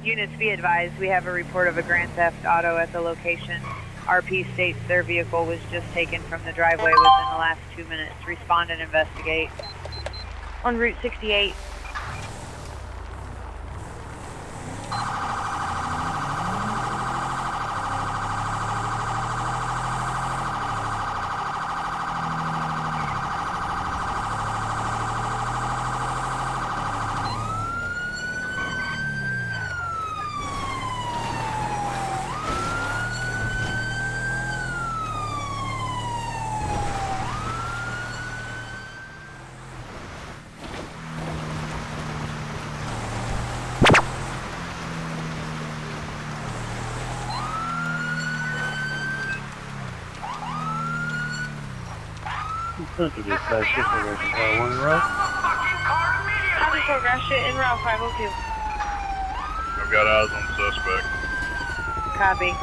Units be advised, we have a report of a grand theft auto at the location. RP states their vehicle was just taken from the driveway within the last 2 minutes. Respond and investigate. On Route 68. Central Dispatch, this is one route. Copy for Gratiot en route 502. I've got eyes on the suspect. Copy.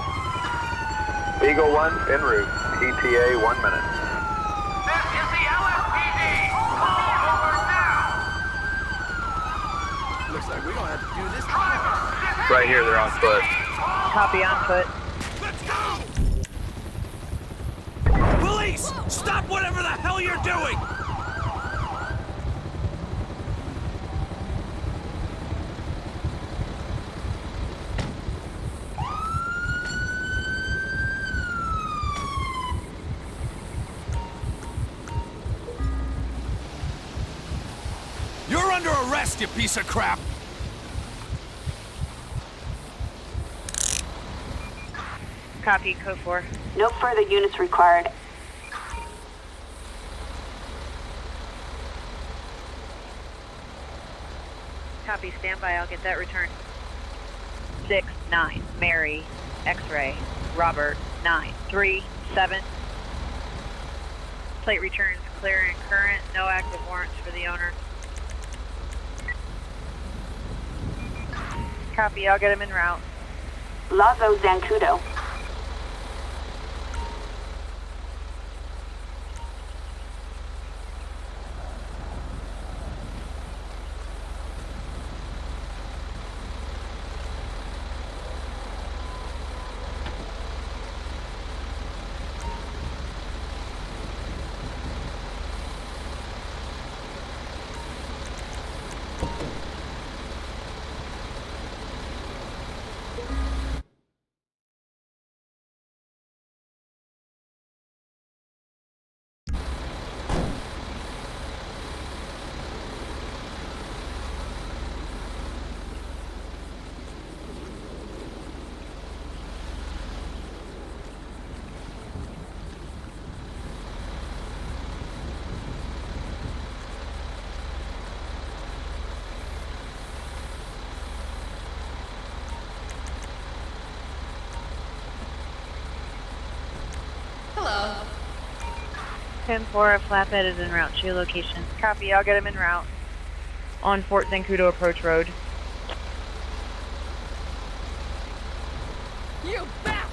Eagle 1 en route. ETA 1 minute. This is the LSPD! Pull over now! Looks like we're gonna have to do this. Right here, they're on foot. Copy on foot. Let's go! Police! Stop whatever the hell you're doing! You're under arrest, you piece of crap! Copy, code 4. No further units required. Copy, standby, I'll get that returned. 6-9, Mary, X-ray, Robert, 9-3-7. Plate returns clear and current, no active warrants for the owner. Copy, I'll get him en route. Lazo Zancudo. Hello. 10-4, a flatbed is en route to your location. Copy, I'll get him en route. On Fort Zancudo Approach Road. You bastard!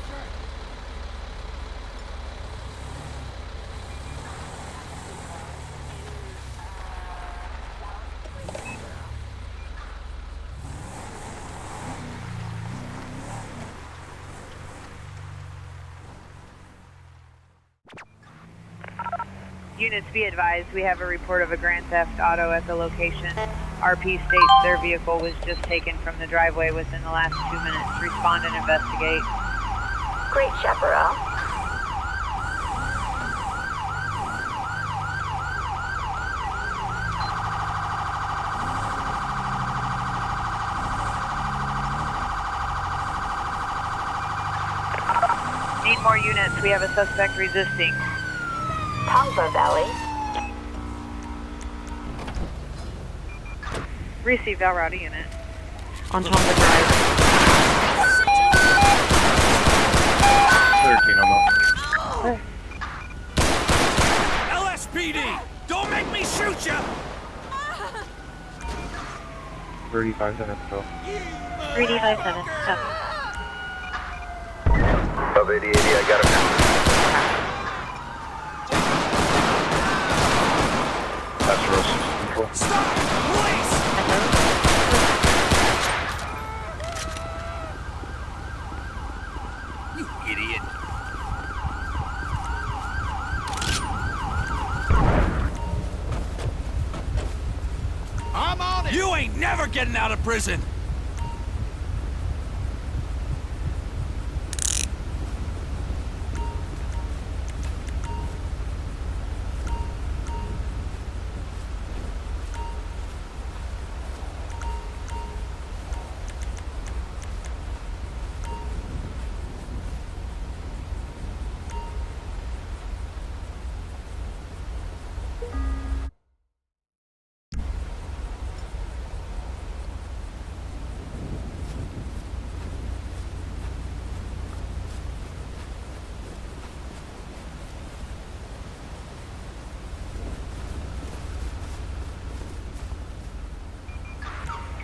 Units be advised, we have a report of a grand theft auto at the location. RP states their vehicle was just taken from the driveway within the last 2 minutes. Respond and investigate. Great Chaparral. Need more units, we have a suspect resisting. Tongva Valley. Received Alrata unit. On Tonga Drive. 13 on that. LSPD! Don't make me shoot you! 35 seconds ago. 3D57. Above 8080, I got him now. That's Russell's control. Stop! Police! getting out of prison.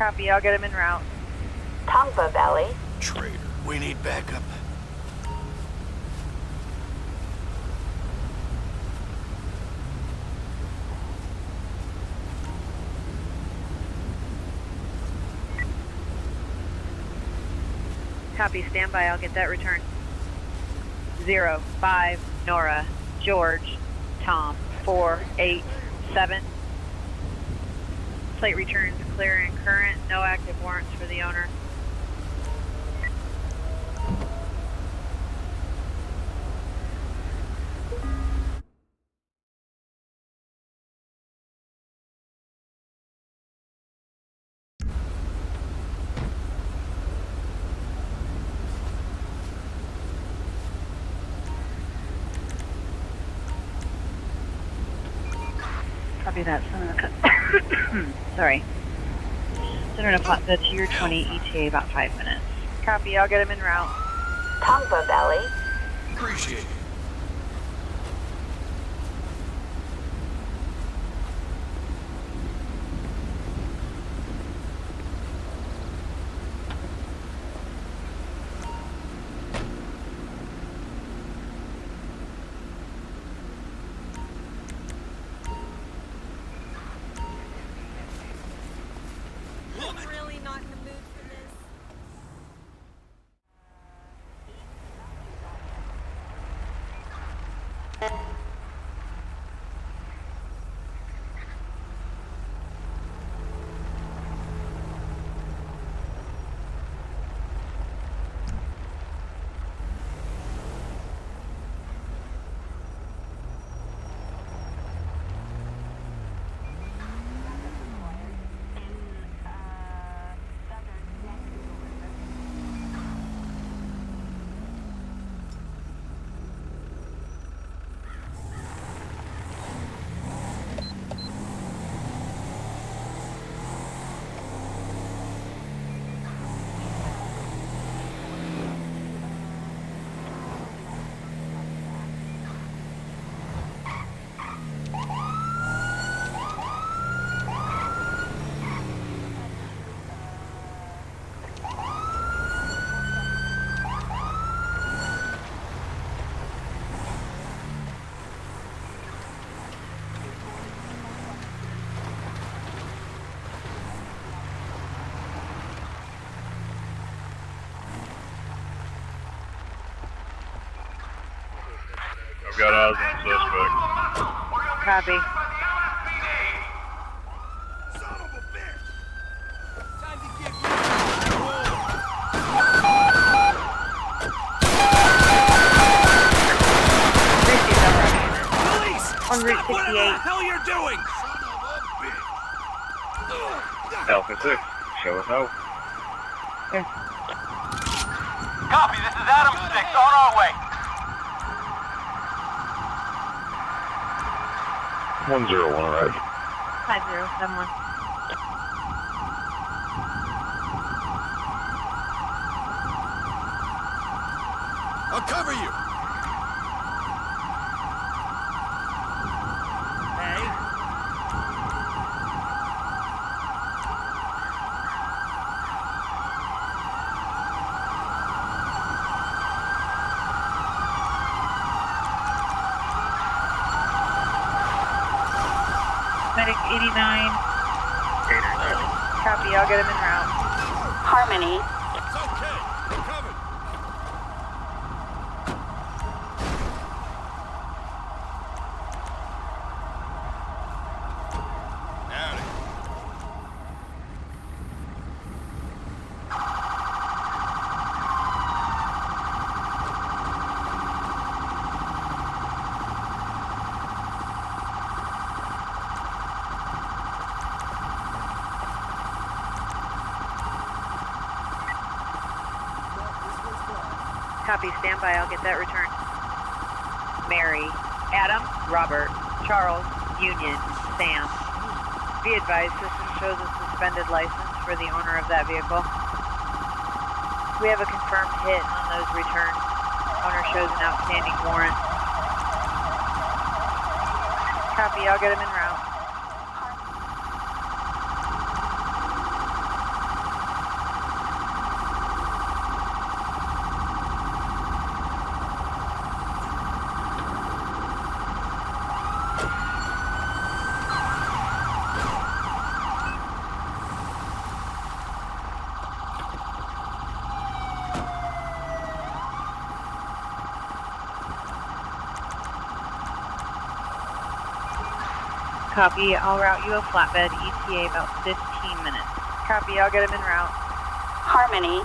Copy, I'll get him en route. Tongva Valley. Traitor. We need backup. Copy, stand by, I'll get that return. 05 Nora, George, Tom, 487. Plate returns clear and current, no active warrants for the owner. Copy that. Sorry. Center to Tier 20 ETA about 5 minutes. Copy, I'll get him en route. Tongva Valley. Appreciate it. I'm really not in the mood for this. I've got eyes on suspect. Copy. Son of a bitch! Time to get Police! On Route Stop whatever the 68. hell you're doing! Alpha 6, show us out. Copy, this is Adam 6, on our way. 101 arrived. 5071. I'll cover you! Hey? Medic 89. Copy, I'll get him en route. Harmony. It's okay. We're covered. Howdy. Copy, stand by, I'll get that returned. Mary, Adam, Robert, Charles, Union, Sam. Be advised, system shows a suspended license for the owner of that vehicle. We have a confirmed hit on those returns. Owner shows an outstanding warrant. Copy, I'll get him en route. Copy, I'll route you a flatbed, ETA about 15 minutes. Copy, I'll get him en route. Harmony,